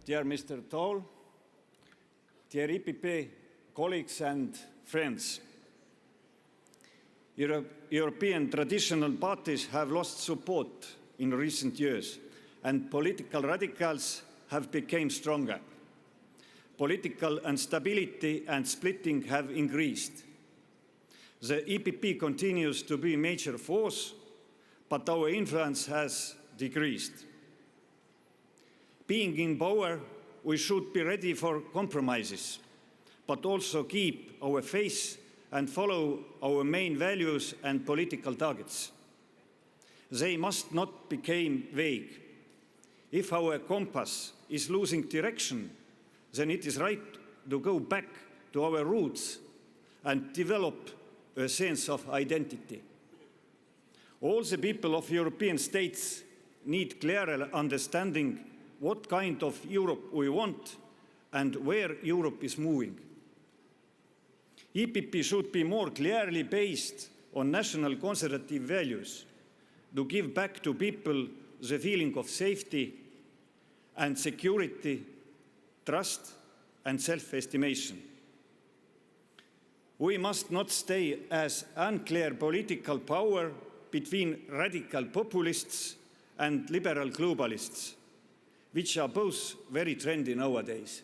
dear Mr. Toll, dear EPP colleagues and friends. European traditional parties have lost support in recent years, and political radicals have become stronger. Political instability and splitting have increased. The EPP continues to be a major force, but our influence has decreased. Being in power, we should be ready for compromises, but also keep our faith and follow our main values and political targets. They must not become vague. If our compass is losing direction, then it is right to go back to our roots and develop a sense of identity. All the people of European states need clearer understanding what kind of Europe we want and where Europe is moving. EPP should be more clearly based on national conservative values to give back to people the feeling of safety and security, trust and self-estimation. We must not stay as unclear political power between radical populists and liberal globalists, which are both very trendy nowadays.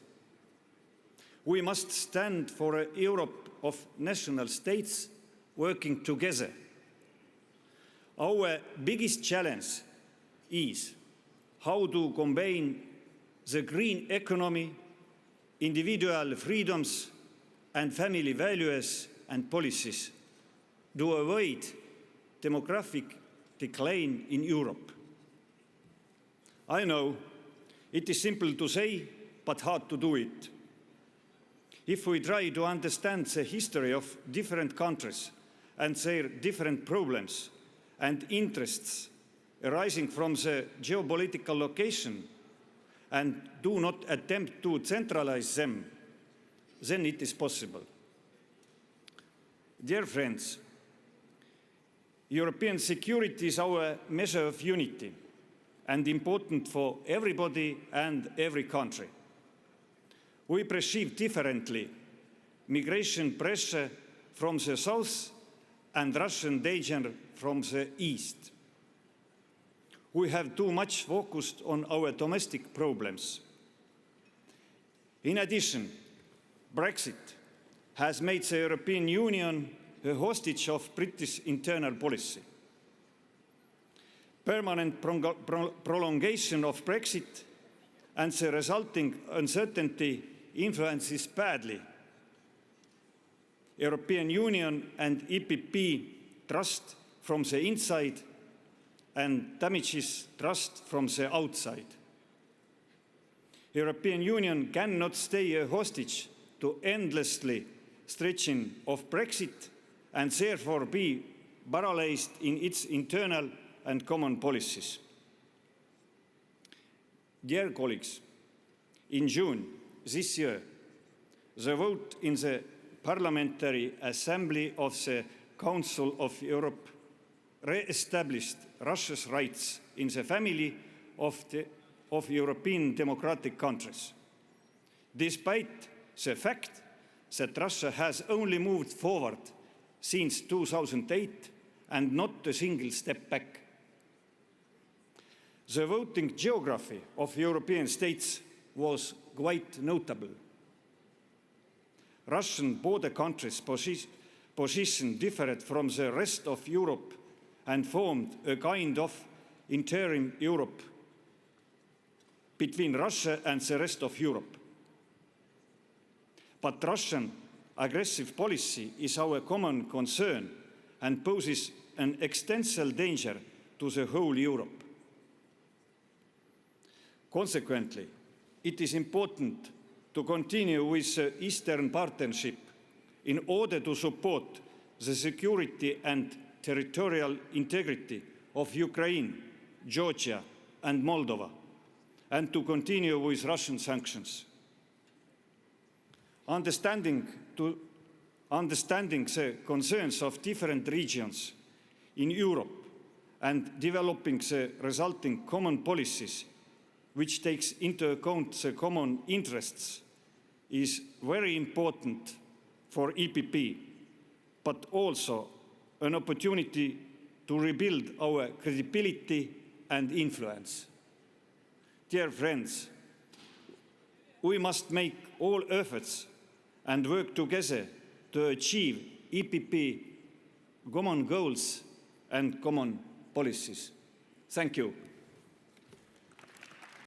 We must stand for a Europe of national states working together. Our biggest challenge is how to combine the green economy, individual freedoms, and family values and policies to avoid demographic decline in Europe. I know it is simple to say, but hard to do it. If we try to understand the history of different countries and their different problems and interests arising from the geopolitical location and do not attempt to centralize them, then it is possible. Dear friends, European security is our measure of unity and important for everybody and every country. We perceive differently migration pressure from the south and Russian danger from the east. We have too much focused on our domestic problems. In addition, Brexit has made the European Union a hostage of British internal policy. Permanent prolongation of Brexit and the resulting uncertainty influences badly European Union and EPP trust from the inside and damages trust from the outside. European Union cannot stay a hostage to endlessly stretching of Brexit and therefore be paralyzed in its internal and common policies. Dear colleagues, in June this year, the vote in the Parliamentary Assembly of the Council of Europe re-established Russia's rights in the family of European democratic countries, despite the fact that Russia has only moved forward since 2008 and not a single step back. The voting geography of European states was quite notable. Russian border countries' position differed from the rest of Europe and formed a kind of interim Europe between Russia and the rest of Europe. But Russian aggressive policy is our common concern and poses an existential danger to the whole Europe. Consequently, it is important to continue with the Eastern Partnership in order to support the security and territorial integrity of Ukraine, Georgia, and Moldova, and to continue with Russian sanctions. Understanding the concerns of different regions in Europe and developing the resulting common policies which takes into account the common interests, is very important for EPP, but also an opportunity to rebuild our credibility and influence. Dear friends, we must make all efforts and work together to achieve EPP common goals and common policies. Thank you.